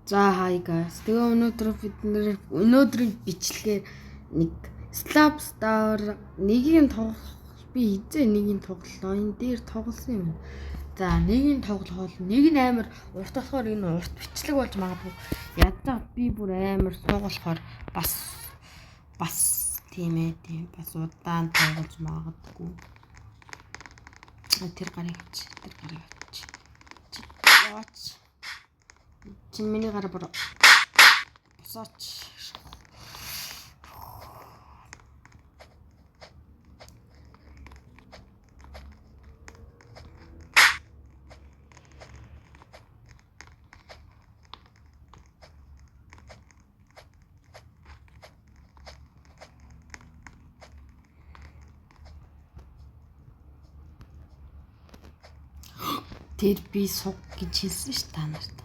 За hi guys. Тэгээ өнөөдрийн бичлэгээр нэг Slap Star нэгийг тоглох би эзээ нэгийг тоглолоо. Энэ дээр тоглосон юм. За нэгийг тоглохол нэг нь амар урт болохоор энэ урт бичлэг болж магадгүй. Ядаа би бүр амар суугалахаар бас тийм бас удаан тоглож магадгүй. Тэр гарыг авч. Яач. Чи миний гараа бүр босооч. Тэр би суг гэж хэлсэн ш та нарт.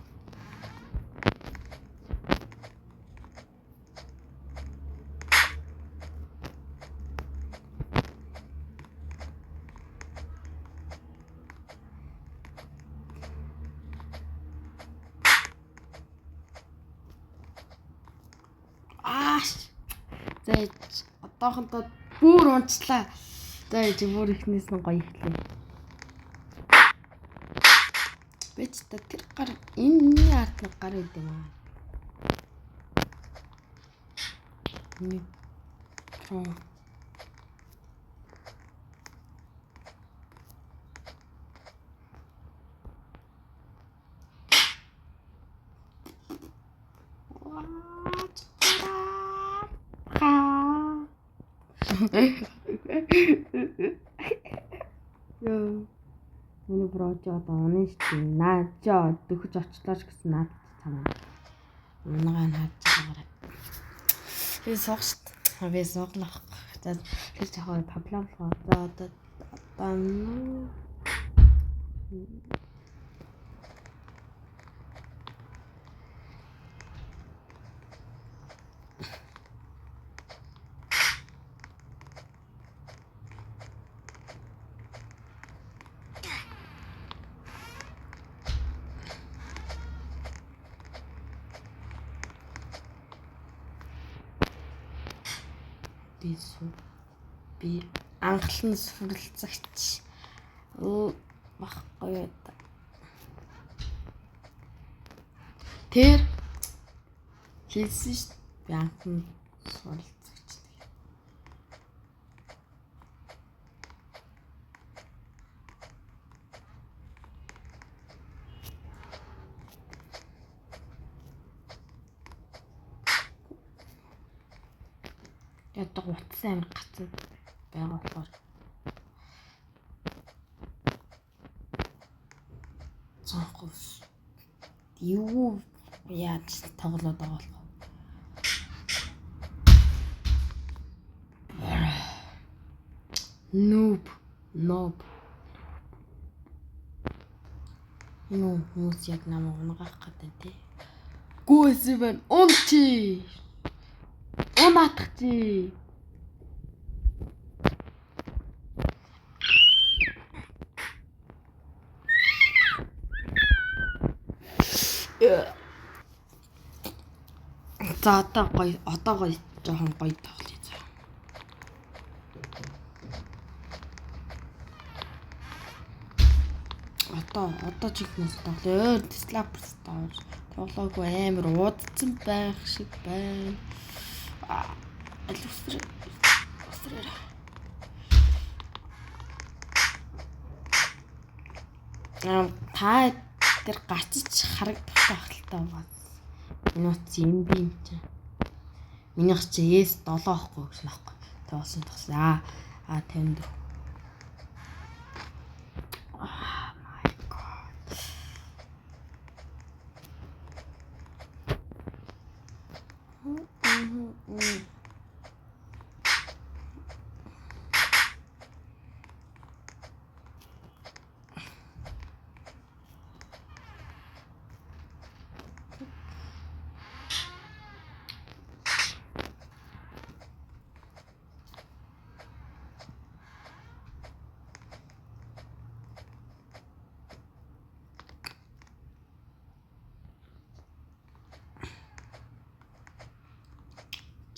За одоохондоо бүр унцлаа. За бүр ихнээс нь гоё ихлээ. Бич та тэр гар энэ арт нэг гар идэм аа. Нэг Ёо. Миний брожоо одоо унаа шүү. Наажаа дөхөж очлооч гэсэн наад цамаа. Унагаа наад цамаараа. Би согшт. Би соглох. За тэр жоохон проблем болоо. За одоо би анхлан суралцагч баггүй одоо. Тэр хэлсэн шүү дээ. Би анхлан суралцагч. Яддаг утас амир гацсан байгаа болохоор цаахс юу яаж тоглоод байгаа болох noob юу хүмүүс яг намайг унгах гэдэг тий. Гүйсэвэн унти унатгчи. За одоо гоё жоохон гоё тоглоё за. Одоо ч ихнээс тоглоё. Slap Star тоглоогүй амар удцсан байх шиг байна. Та тэр гацч харагдах тахалтай байна. Минут юм би юм чи. Минийх чи S7 ахгүй гэж нөхгүй. Тоосон. 54. My god.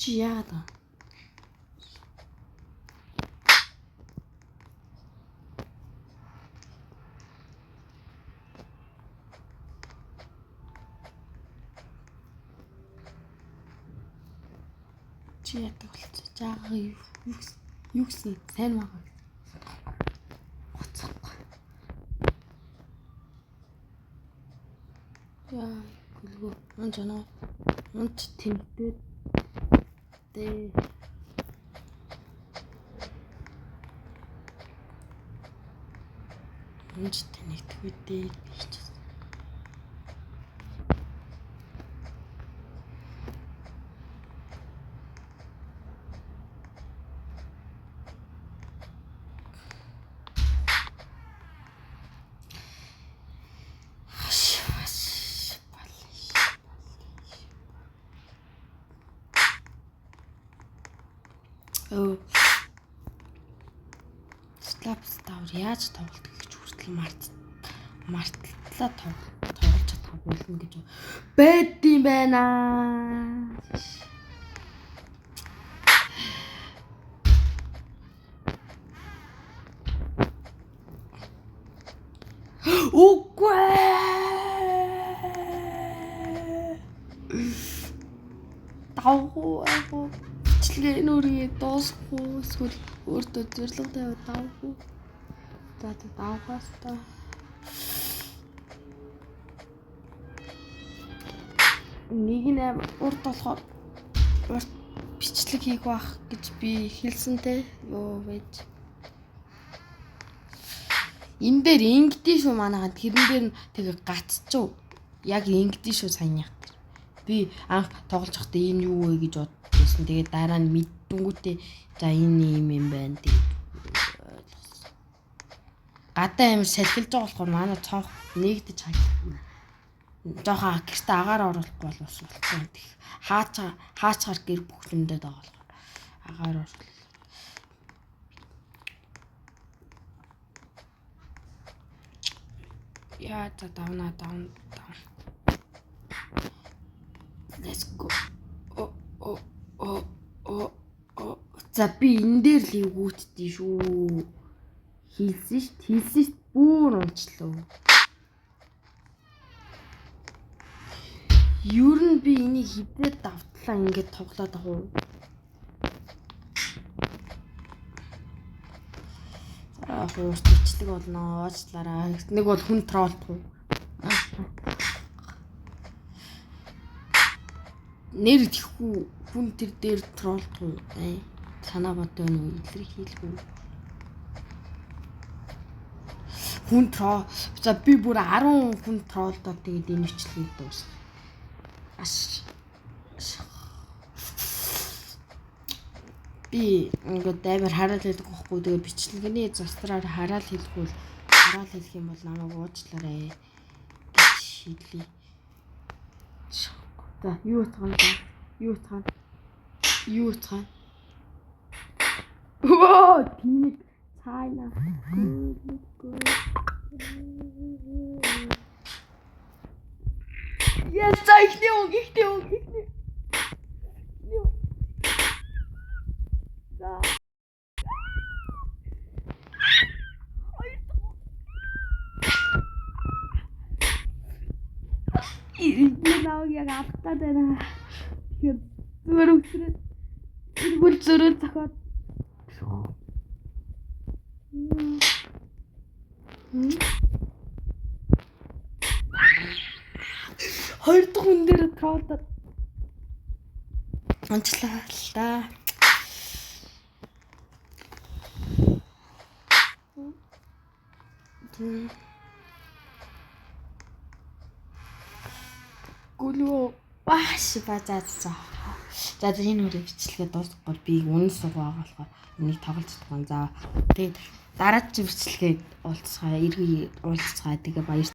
Чи яагаад вэ? Чи яадаг болчих. Жаагаа юу гэсэн сайн байгаа. Гоцохгүй. Яа, гүлгөө. Анжана. Унт тэмдээд дээ. Унт тэнэгдэхгүй дээ. Оо. Slapstar яаж тоглолт гэж хүртэл мартлаа тоглож чадахгүй болно гэж байд юм байна. Үгүй. Таагүй. Бичлэгээ нүрээ дуусахгүй эсвэл өөртөө зориг тавиад давгүй. За давхаас та. Нэг нь урд болохоор урд бичлэг хийх байх гэж би хэлсэн те. Йоо вэж. Энэ дээр ингэдэж шүү манайхад тэрэн дээр нь тэгээ гацчихв. Яг ингэдэж шүү сайн яг. Би анх тоглож байхдаа энэ юу вэ гэж бодсон. Тэгээд дараа нь мэддэнгүүтээ за энэ юм байна тэгээд ойлгосон. Гадаа амир салхилж байгаа болохоор манай цонх нэгдэж хаагдана. Жохон гэртээ агаар оруулахгүй болов болохгүй. Хаачаар гэр бүхлэмдээд байгаа болохоор агаар оруулах. Яа за давна. Let's go. За би энэ дээр л эвгүүтдээ шүү. Хийлсэн шүү. Бүр унчлаа. Юу н би энийг хідээд давтлаа ингээд тоглоод байгаа уу? За хуурч бичлэг болно. Уучлаарай. Нэг бол хүн троллдгүй. Нэр итгэхгүй хүн тэр дээр троллдгүй. Санаа бодоо нүү илэрх хийлгүй. Хүн трол. За би бүр 10 хүн троллдоо тэгээд энэ бичлэгийг дуусгав. Би ингээд амар хараал хэлэх байхгүй тэгээ бичлэгэний застраар хараал хэлэхгүй хараал хэлэх юм бол намайг уучлаарай гэж шийдлээ. За юу утгаана? Оо тийм цаана. Я zeichne ihne. Da. Genau, я гавтаад тэгэхээр зүгээр өсрээд эргүүл зөрөө захаад хоёр дахь хүн дээр троллоод онцлаа л да. Гүлөө бааш базаа. За энэ үрээ бичлэгээ дуусгахгүй би үнэн суугаа болохоор энийг тоглож чадсан. За тэгээд дараа чи бичлэгээ уулзцгаа, эргээ уулзцгаа. Тэгээ баяр